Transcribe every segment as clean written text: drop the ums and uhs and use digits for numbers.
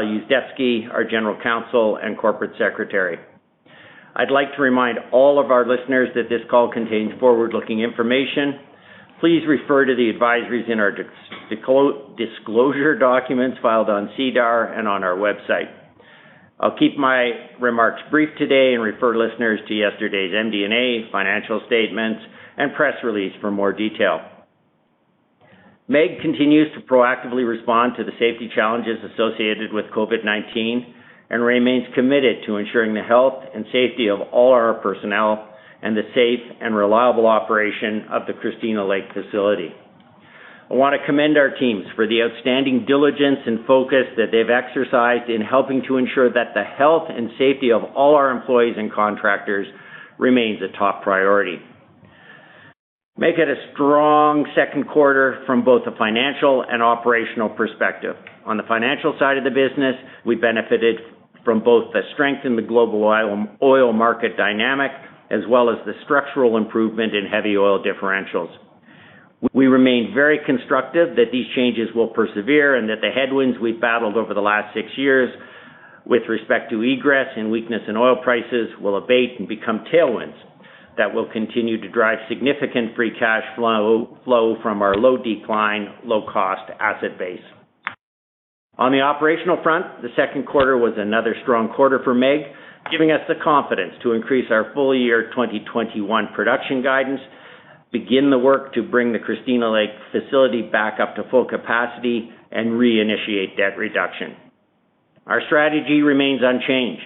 Uzdebski, our General Counsel and Corporate Secretary. I'd like to remind all of our listeners that this call contains forward-looking information. Please refer to the advisories in our disclosure documents filed on SEDAR and on our website. I'll keep my remarks brief today and refer listeners to yesterday's MD&A, financial statements, and press release for more detail. Meg continues to proactively respond to the safety challenges associated with COVID-19 and remains committed to ensuring the health and safety of all our personnel and the safe and reliable operation of the Christina Lake facility. I want to commend our teams for the outstanding diligence and focus that they've exercised in helping to ensure that the health and safety of all our employees and contractors remains a top priority. Meg had a strong second quarter from both a financial and operational perspective. On the financial side of the business, we benefited from both the strength in the global oil market dynamic as well as the structural improvement in heavy oil differentials. We remain very constructive that these changes will persevere and that the headwinds we've battled over the last 6 years with respect to egress and weakness in oil prices will abate and become tailwinds that will continue to drive significant free cash flow from our low decline, low cost asset base. On the operational front, the second quarter was another strong quarter for Meg, giving us the confidence to increase our full year 2021 production guidance, begin the work to bring the Christina Lake facility back up to full capacity, and reinitiate debt reduction. Our strategy remains unchanged.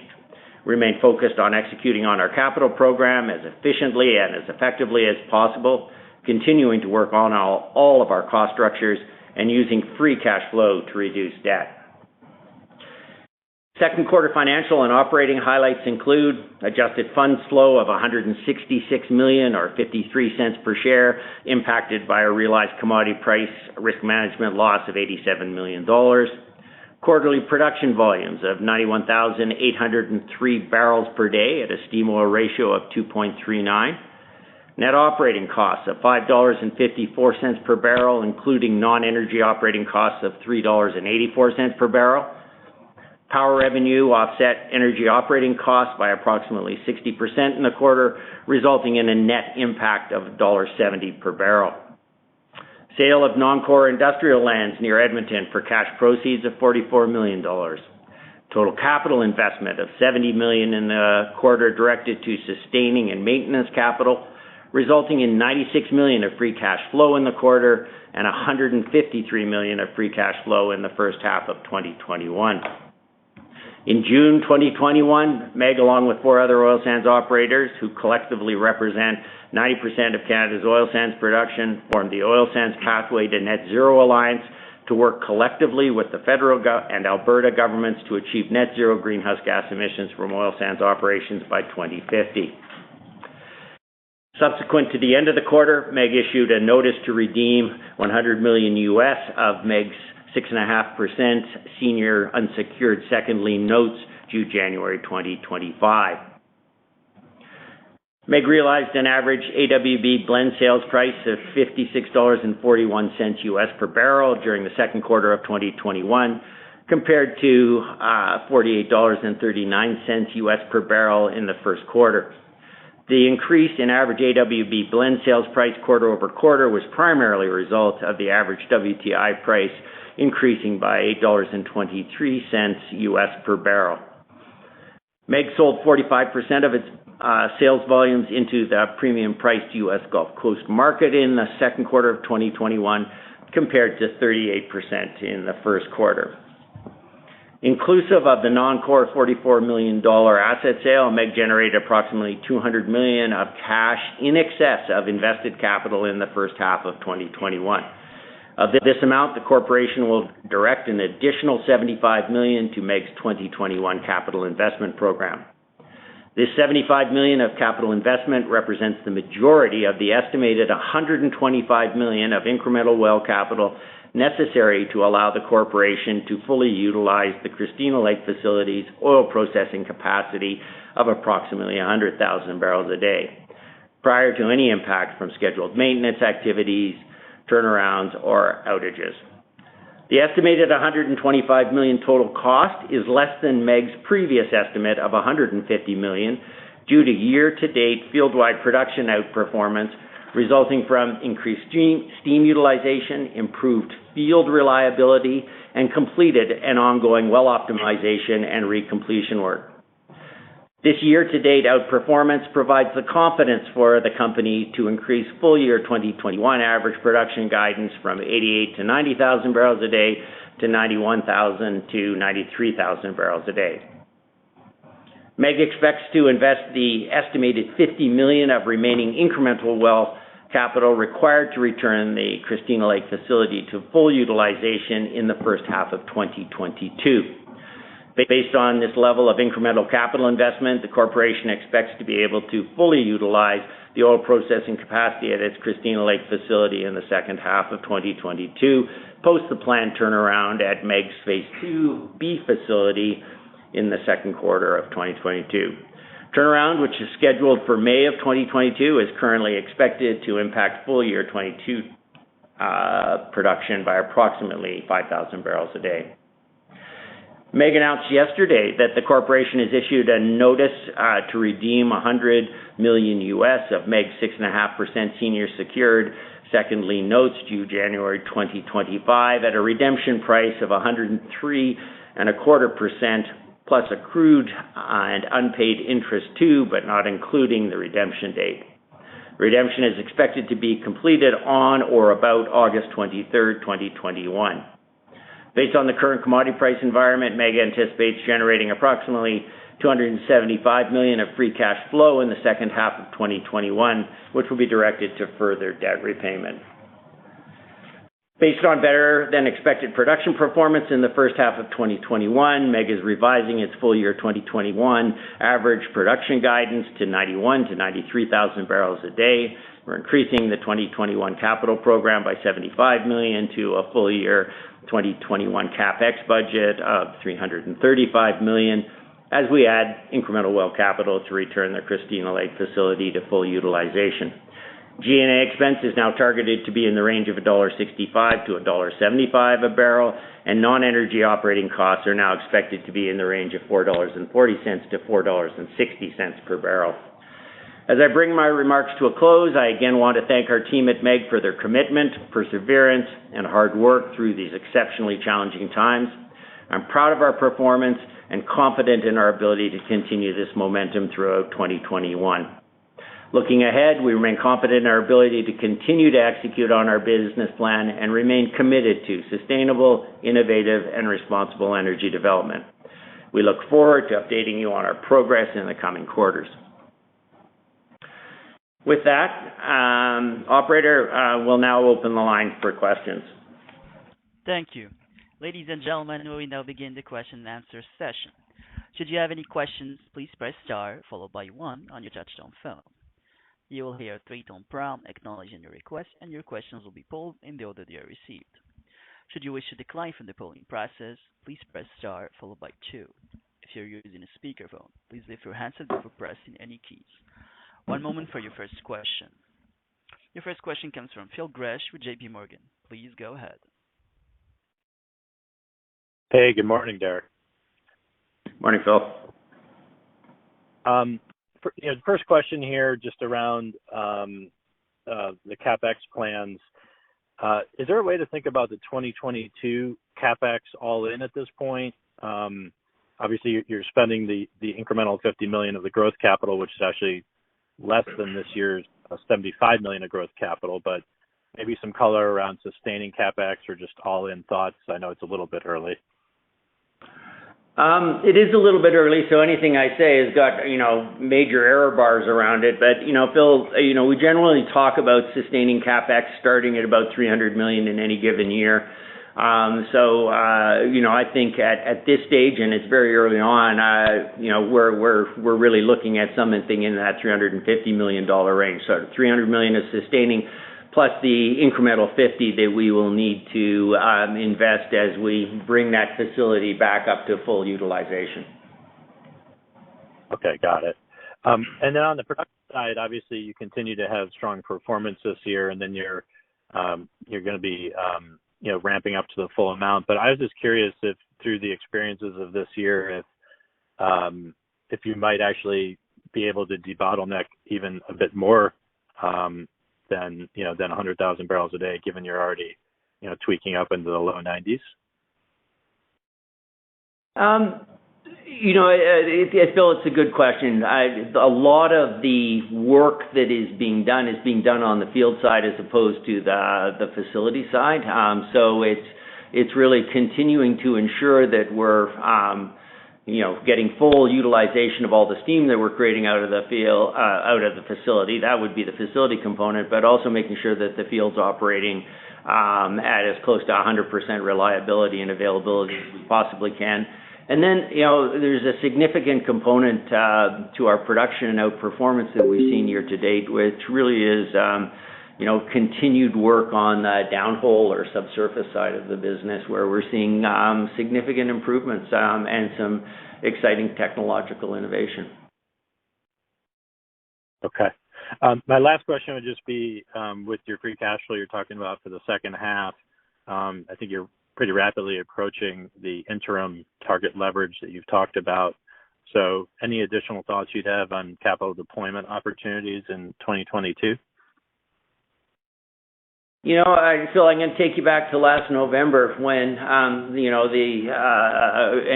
We remain focused on executing on our capital program as efficiently and as effectively as possible, continuing to work on all of our cost structures, and using free cash flow to reduce debt. Second quarter financial and operating highlights include adjusted funds flow of $166 million or 53 cents per share, impacted by a realized commodity price risk management loss of $87 million. Quarterly production volumes of 91,803 barrels per day at a steam oil ratio of 2.39. Net operating costs of $5.54 per barrel, including non-energy operating costs of $3.84 per barrel. Power revenue offset energy operating costs by approximately 60% in the quarter, resulting in a net impact of $1.70 per barrel. Sale of non-core industrial lands near Edmonton for cash proceeds of $44 million. Total capital investment of $70 million in the quarter directed to sustaining and maintenance capital, resulting in $96 million of free cash flow in the quarter and $153 million of free cash flow in the first half of 2021. In June 2021, Meg, along with 4 other oil sands operators who collectively represent 90% of Canada's oil sands production, formed the Oil Sands Pathway to Net Zero Alliance to work collectively with the federal and Alberta governments to achieve net zero greenhouse gas emissions from oil sands operations by 2050. Subsequent to the end of the quarter, Meg issued a notice to redeem $100 million US of Meg's 6.5% senior unsecured second lien notes due January 2025. Meg realized an average AWB blend sales price of $56.41 US per barrel during the second quarter of 2021, compared to $48.39 US per barrel in the first quarter. The increase in average AWB blend sales price quarter over quarter was primarily a result of the average WTI price increasing by $8.23 US per barrel. Meg sold 45% of its sales volumes into the premium priced U.S. Gulf Coast market in the second quarter of 2021, compared to 38% in the first quarter. Inclusive of the non-core $44 million asset sale, Meg generated approximately $200 million of cash in excess of invested capital in the first half of 2021. Of this amount, the corporation will direct an additional $75 million to Meg's 2021 capital investment program. This $75 million of capital investment represents the majority of the estimated $125 million of incremental well capital necessary to allow the corporation to fully utilize the Christina Lake facility's oil processing capacity of approximately 100,000 barrels a day, prior to any impact from scheduled maintenance activities, turnarounds, or outages. The estimated $125 million total cost is less than MEG's previous estimate of $150 million due to year-to-date field-wide production outperformance resulting from increased steam utilization, improved field reliability, and completed and ongoing well optimization and recompletion work. This year-to-date outperformance provides the confidence for the company to increase full-year 2021 average production guidance from 88 to 90,000 barrels a day to 91,000 to 93,000 barrels a day. MEG expects to invest the estimated $50 million of remaining incremental well capital required to return the Christina Lake facility to full utilization in the first half of 2022. Based on this level of incremental capital investment, the corporation expects to be able to fully utilize the oil processing capacity at its Christina Lake facility in the second half of 2022, post the planned turnaround at MEG's Phase 2B facility in the second quarter of 2022. Turnaround, which is scheduled for May of 2022, is currently expected to impact full year 22 production by approximately 5,000 barrels a day. MEG announced yesterday that the corporation has issued a notice to redeem $100 million of MEG's 6.5% senior secured second lien notes due January 2025 at a redemption price of 103.25% plus accrued and unpaid interest too, but not including the redemption date. Redemption is expected to be completed on or about August 23, 2021. Based on the current commodity price environment, MEG anticipates generating approximately $275 million of free cash flow in the second half of 2021, which will be directed to further debt repayment. Based on better than expected production performance in the first half of 2021, MEG is revising its full year 2021 average production guidance to 91 to 93,000 barrels a day. We're increasing the 2021 capital program by $75 million to a full year 2021 CapEx budget of $335 million as we add incremental well capital to return the Christina Lake facility to full utilization. G&A expense is now targeted to be in the range of $1.65 to $1.75 a barrel, and non-energy operating costs are now expected to be in the range of $4.40 to $4.60 per barrel. As I bring my remarks to a close, I again want to thank our team at MEG for their commitment, perseverance, and hard work through these exceptionally challenging times. I'm proud of our performance and confident in our ability to continue this momentum throughout 2021. Looking ahead, we remain confident in our ability to continue to execute on our business plan and remain committed to sustainable, innovative, and responsible energy development. We look forward to updating you on our progress in the coming quarters. With that, operator, we'll now open the line for questions. Thank you. Ladies and gentlemen, we will now begin the question and answer session. Should you have any questions, please press star followed by 1 on your touchtone phone. You will hear a 3-tone prompt acknowledging your request, and your questions will be polled in the order they are received. Should you wish to decline from the polling process, please press star followed by 2. If you're using a speakerphone, please lift your handset before pressing any keys. One moment for your first question. Your first question comes from Phil Gresh with JP Morgan. Please go ahead. Hey, good morning, Derek. Morning, Phil. The first question here, just around the CapEx plans. Is there a way to think about the 2022 CapEx all in at this point? Obviously, you're spending the incremental $50 million of the growth capital, which is actually less than this year's $75 million of growth capital, but maybe some color around sustaining CapEx or just all-in thoughts. I know it's a little bit early. It is a little bit early, so anything I say has got, major error bars around it. But, Phil, we generally talk about sustaining CapEx starting at about $300 million in any given year. I think at this stage, and it's very early on, we're really looking at something in that $350 million range. So $300 million is sustaining, plus the incremental 50 that we will need to invest as we bring that facility back up to full utilization. Okay, got it. And then on the production side, obviously you continue to have strong performance this year, and then you're going to be ramping up to the full amount. But I was just curious if through the experiences of this year, if you might actually be able to debottleneck even a bit more than 100,000 barrels a day, given you're already tweaking up into the low 90s. Phil, it's a good question. A lot of the work that is being done on the field side as opposed to the facility side. So it's really continuing to ensure that we're getting full utilization of all the steam that we're creating out of the field, out of the facility. That would be the facility component, but also making sure that the field's operating at as close to 100% reliability and availability as we possibly can. And then, there's a significant component to our production and outperformance that we've seen year to date, which really is, continued work on the downhole or subsurface side of the business, where we're seeing significant improvements and some exciting technological innovation. Okay. My last question would just be with your free cash flow you're talking about for the second half. I think you're pretty rapidly approaching the interim target leverage that you've talked about. So any additional thoughts you'd have on capital deployment opportunities in 2022? I feel I'm going to take you back to last November when, and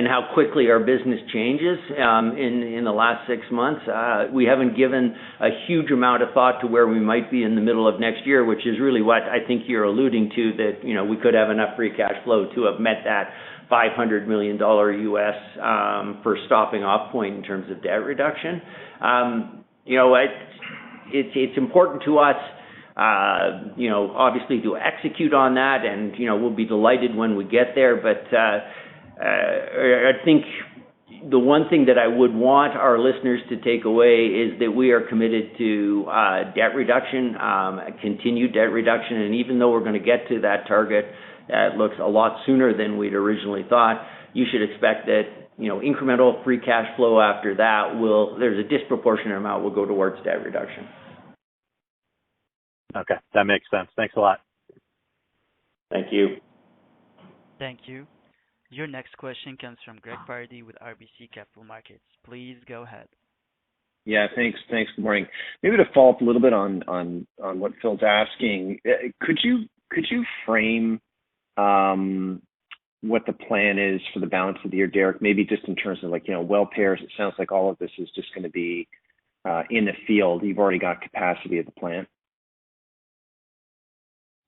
how quickly our business changes in the last 6 months. We haven't given a huge amount of thought to where we might be in the middle of next year, which is really what I think you're alluding to, that, we could have enough free cash flow to have met that $500 million US for stopping off point in terms of debt reduction. It's important to us, obviously to execute on that, and, we'll be delighted when we get there. But I think the one thing that I would want our listeners to take away is that we are committed to debt reduction, continued debt reduction. And even though we're going to get to that target, that looks a lot sooner than we'd originally thought, you should expect that, incremental free cash flow after that there's a disproportionate amount will go towards debt reduction. Okay, that makes sense. Thanks a lot. Thank you. Thank you. Your next question comes from Greg Pardy with RBC Capital Markets. Please go ahead. Yeah, thanks. Good morning. Maybe to follow up a little bit on what Phil's asking, could you frame what the plan is for the balance of the year, Derek? Maybe just in terms of well pairs. It sounds like all of this is just going to be in the field. You've already got capacity at the plant.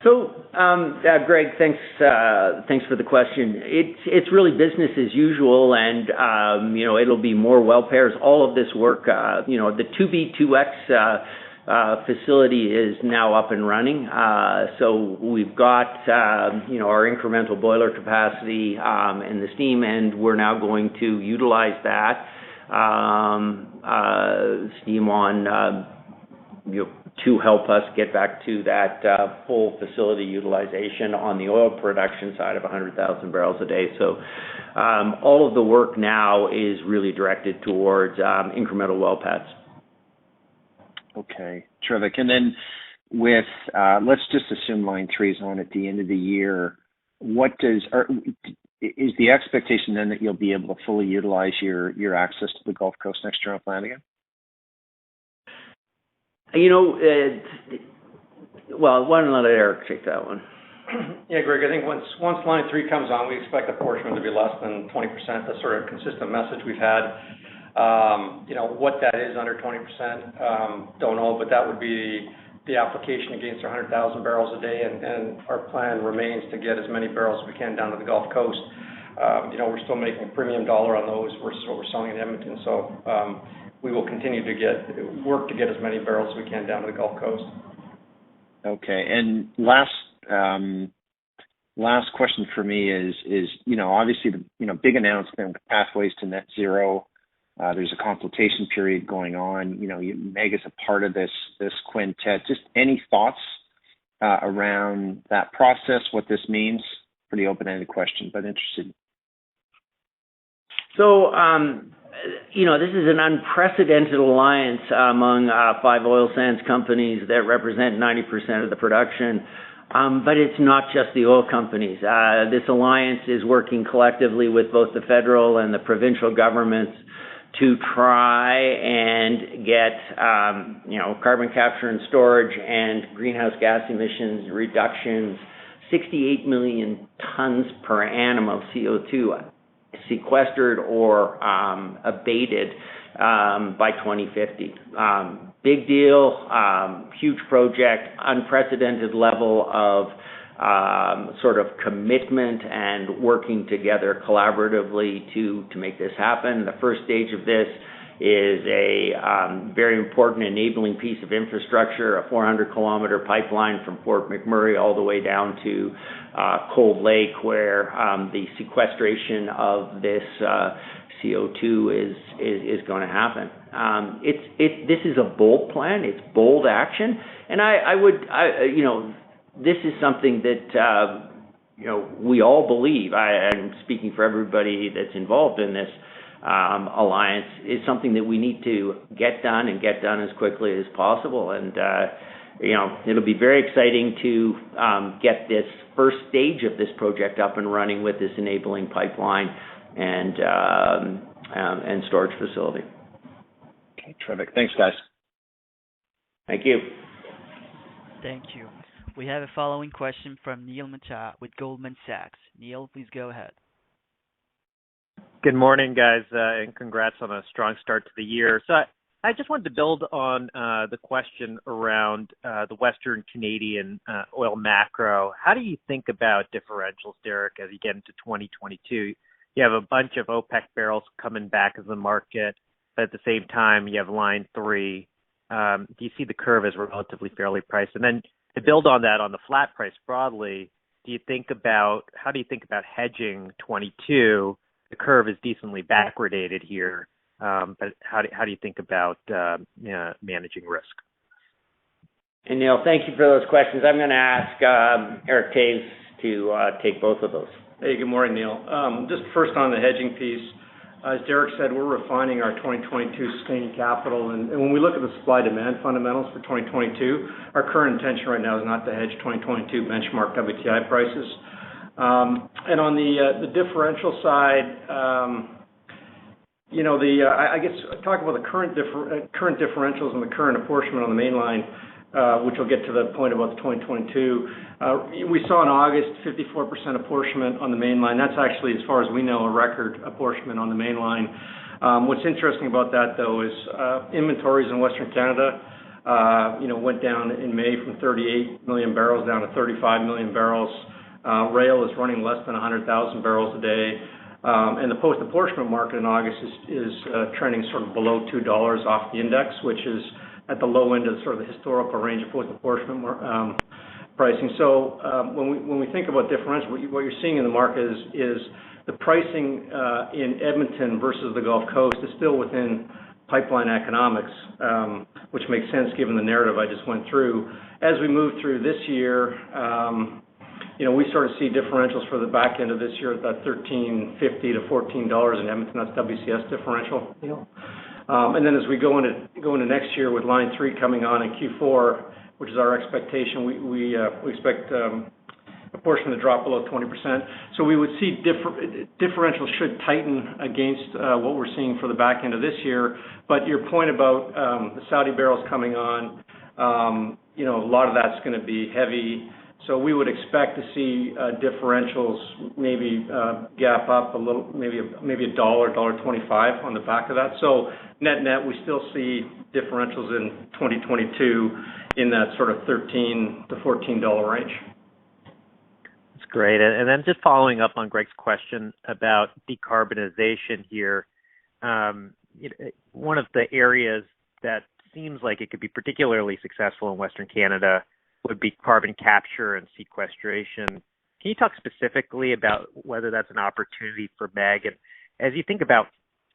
So, Greg, thanks for the question. It's really business as usual, and it'll be more well pairs. All of this work, the 2B2X facility is now up and running. So we've got our incremental boiler capacity and the steam, and we're now going to utilize that steam on to help us get back to that full facility utilization on the oil production side of 100,000 barrels a day. So all of the work now is really directed towards incremental well pads. Okay, terrific. And then with, let's just assume Line 3 is on at the end of the year. Is the expectation then that you'll be able to fully utilize your access to the Gulf Coast next year on Flanagan? Well, why don't I let Eric take that one? Yeah, Greg, I think once Line 3 comes on, we expect the portion to be less than 20%. That's sort of a consistent message we've had. What that is under 20%, don't know, but that would be the application against our 100,000 barrels a day, and our plan remains to get as many barrels as we can down to the Gulf Coast. We're still making a premium dollar on those versus what we're selling in Edmonton, so we will continue to work to get as many barrels as we can down to the Gulf Coast. Okay, and last question for me is obviously the big announcement, pathways to net zero. There's a consultation period going on. Meg is a part of this quintet. Just any thoughts around that process, what this means? Pretty open-ended question, but interested. So, this is an unprecedented alliance among 5 oil sands companies that represent 90% of the production. But it's not just the oil companies. This alliance is working collectively with both the federal and the provincial governments to try and get, carbon capture and storage and greenhouse gas emissions reductions, 68 million tons per annum of CO2 sequestered or abated by 2050. Big deal, huge project, unprecedented level of sort of commitment and working together collaboratively to make this happen. The first stage of this is a very important enabling piece of infrastructure, a 400-kilometer pipeline from Fort McMurray all the way down to Cold Lake, where the sequestration of this CO2 is going to happen. This is a bold plan. It's bold action, and this is something that we all believe. I'm speaking for everybody that's involved in this alliance, is something that we need to get done and get done as quickly as possible. And it'll be very exciting to get this first stage of this project up and running with this enabling pipeline and storage facility. Okay, terrific. Thanks, guys. Thank you. Thank you. We have a following question from Neil Mehta with Goldman Sachs. Neil, please go ahead. Good morning, guys, and congrats on a strong start to the year. So I just wanted to build on the question around the Western Canadian oil macro. How do you think about differentials, Derek, as you get into 2022? You have a bunch of OPEC barrels coming back into the market, but at the same time, you have Line 3. Do you see the curve as relatively fairly priced? And then to build on that, on the flat price broadly, how do you think about hedging 22? The curve is decently backwardated here, but how do you think about managing risk? And Neil, thank you for those questions. I'm going to ask Eric Toews to take both of those. Hey, good morning, Neil. Just first on the hedging piece, as Derek said, we're refining our 2022 sustaining capital, and when we look at the supply-demand fundamentals for 2022, our current intention right now is not to hedge 2022 benchmark WTI prices. And on the differential side, I guess talk about the current differentials and the current apportionment on the main line, which will get to the point about the 2022. We saw in August 54% apportionment on the main line. That's actually, as far as we know, a record apportionment on the main line. What's interesting about that, though, is inventories in Western Canada, went down in May from 38 million barrels down to 35 million barrels. Rail is running less than 100,000 barrels a day. And the post-apportionment market in August is trending sort of below $2 off the index, which is at the low end of sort of the historical range of post-apportionment pricing. So when we think about differential, what you're seeing in the market is the pricing in Edmonton versus the Gulf Coast is still within pipeline economics, which makes sense given the narrative I just went through. As we move through this year, we sort of see differentials for the back end of this year at that $13.50 to $14 in Edmonton. That's WCS differential. And then as we go into next year with Line 3 coming on in Q4, which is our expectation, we expect apportionment to drop below 20%. So we would see differentials should tighten against what we're seeing for the back end of this year. But your point about the Saudi barrels coming on, a lot of that's going to be heavy. So we would expect to see differentials maybe gap up a little, maybe $1, $1.25 on the back of that. So net, we still see differentials in 2022 in that sort of $13 to $14 range. That's great. And then just following up on Greg's question about decarbonization here, one of the areas that seems like it could be particularly successful in Western Canada would be carbon capture and sequestration. Can you talk specifically about whether that's an opportunity for Meg? And as you think about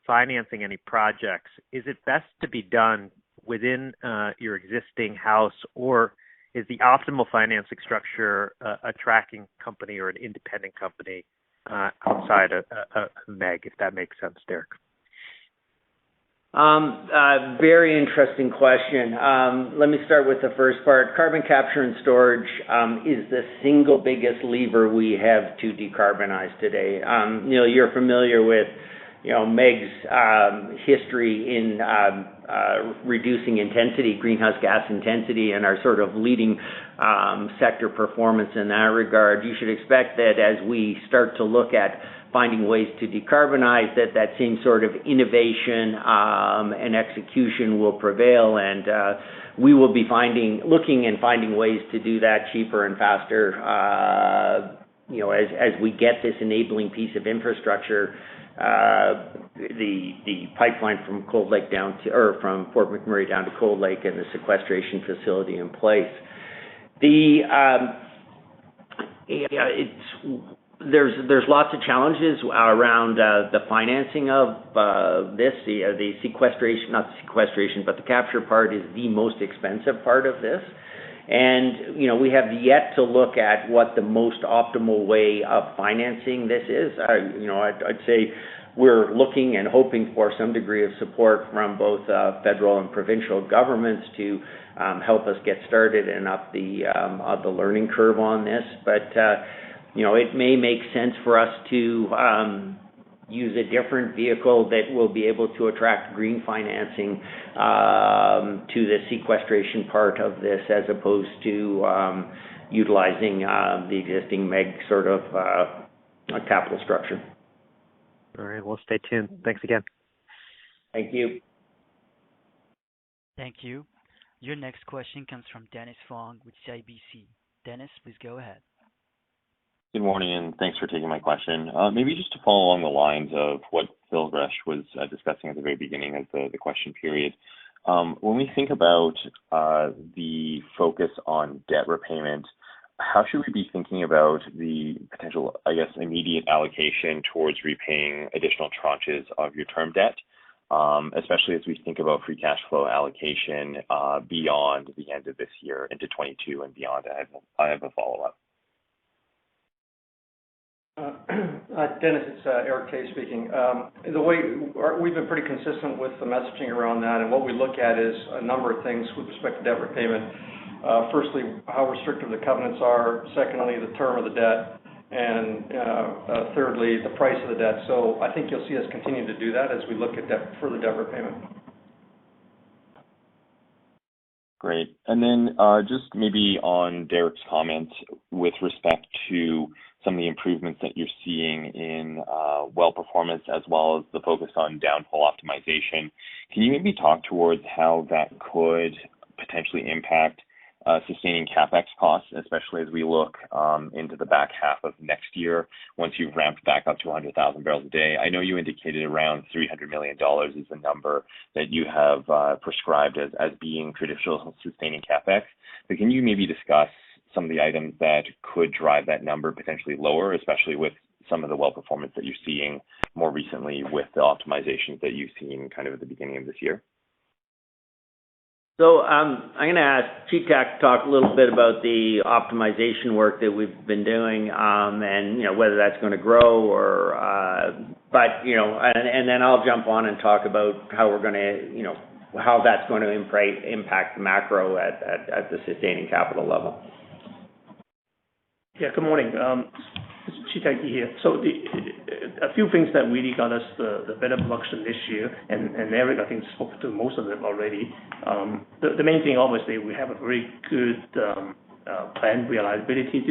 financing any projects, is it best to be done within your existing house, or is the optimal financing structure a tracking company or an independent company outside of Meg, if that makes sense, Derek? Very interesting question. Let me start with the first part. Carbon capture and storage is the single biggest lever we have to decarbonize today. You're familiar with, Meg's history in reducing greenhouse gas intensity, and our sort of leading sector performance in that regard. You should expect that as we start to look at finding ways to decarbonize, that same sort of innovation and execution will prevail, and we will be looking and finding ways to do that cheaper and faster. As we get this enabling piece of infrastructure, the pipeline from from Fort McMurray down to Cold Lake and the sequestration facility in place. There's lots of challenges around the financing of this. The sequestration, not the sequestration, but the capture part is the most expensive part of this. And, we have yet to look at what the most optimal way of financing this is. I'd say we're looking and hoping for some degree of support from both federal and provincial governments to help us get started and up the learning curve on this. But, it may make sense for us to use a different vehicle that will be able to attract green financing to the sequestration part of this, as opposed to utilizing the existing MEG sort of capital structure. All right, we'll stay tuned. Thanks again. Thank you. Thank you. Your next question comes from Dennis Fong with CIBC. Dennis, please go ahead. Good morning, and thanks for taking my question. Maybe just to follow along the lines of what Phil Gresh was discussing at the very beginning of the question period. When we think about the focus on debt repayment, how should we be thinking about the potential, immediate allocation towards repaying additional tranches of your term debt, especially as we think about free cash flow allocation beyond the end of this year into 22 and beyond? I have a follow-up. Dennis, it's Eric Kay speaking. The way we've been pretty consistent with the messaging around that, and what we look at is a number of things with respect to debt repayment. Firstly, how restrictive the covenants are. Secondly, the term of the debt. And thirdly, the price of the debt. So I think you'll see us continue to do that as we look at further debt repayment. Great. And then just maybe on Derek's comments with respect to some of the improvements that you're seeing in well performance, as well as the focus on downhole optimization. Can you maybe talk towards how that could potentially impact sustaining CapEx costs, especially as we look into the back half of next year, once you've ramped back up to 100,000 barrels a day? I know you indicated around $300 million is the number that you have prescribed as being traditional sustaining CapEx. But can you maybe discuss some of the items that could drive that number potentially lower, especially with some of the well performance that you're seeing more recently with the optimizations that you've seen kind of at the beginning of this year? So I'm going to ask Chetak to talk a little bit about the optimization work that we've been doing, and whether that's going to grow or, and then I'll jump on and talk about how we're going to, how that's going to impact the macro at the sustaining capital level. Yeah, good morning. It's Chetak here. So a few things that really got us the better production this year, and Eric, I think, spoke to most of them already. The main thing, obviously, we have a very good plant reliability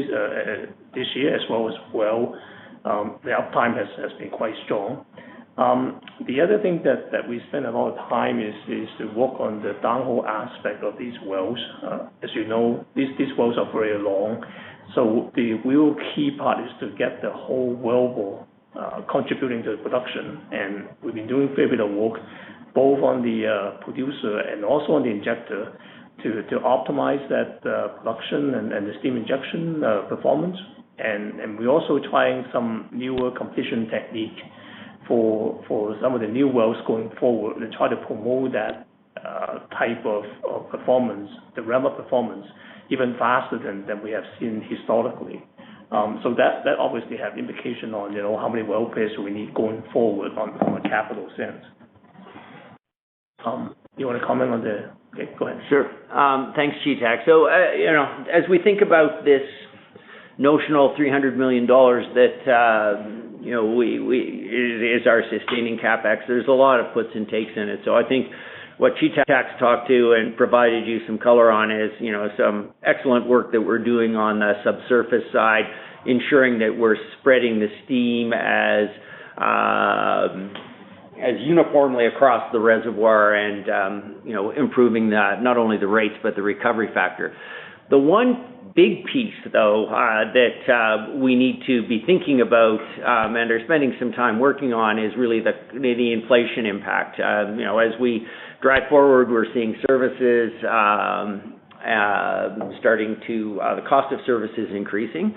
this year, as well as the uptime has been quite strong. The other thing that we spend a lot of time is to work on the downhole aspect of these wells. As you know, these wells are very long. So the real key part is to get the whole wellbore contributing to the production. And we've been doing a fair bit of work, both on the producer and also on the injector, to optimize that production and the steam injection performance. And we're also trying some newer completion technique for some of the new wells going forward, and try to promote that type of performance, the ramp-up performance, even faster than we have seen historically. So that obviously have implication on how many well pairs we need going forward from a capital sense. You want to comment on the... Okay, go ahead. Sure. Thanks, Chi-Tak. So, as we think about this notional $300 million that, is our sustaining CapEx, there's a lot of puts and takes in it. So I think what Chi-Tak's talked to and provided you some color on is, some excellent work that we're doing on the subsurface side, ensuring that we're spreading the steam as uniformly across the reservoir and, improving not only the rates but the recovery factor. The one big piece, though, that we need to be thinking about and are spending some time working on is really the inflation impact. As we drive forward, we're seeing services the cost of services increasing.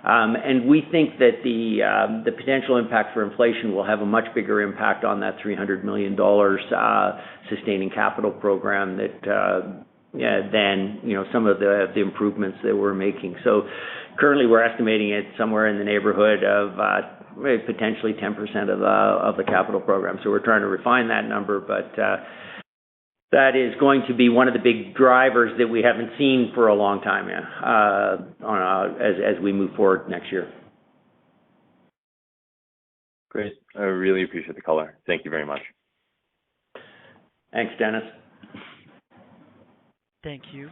And we think that the potential impact for inflation will have a much bigger impact on that $300 million sustaining capital program than some of the improvements that we're making. So currently we're estimating it somewhere in the neighborhood of potentially 10% of the capital program. So we're trying to refine that number, but that is going to be one of the big drivers that we haven't seen for a long time as we move forward next year. Great. I really appreciate the color. Thank you very much. Thanks, Dennis. Thank you.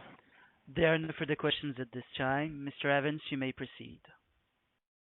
There are no further questions at this time. Mr. Evans, you may proceed.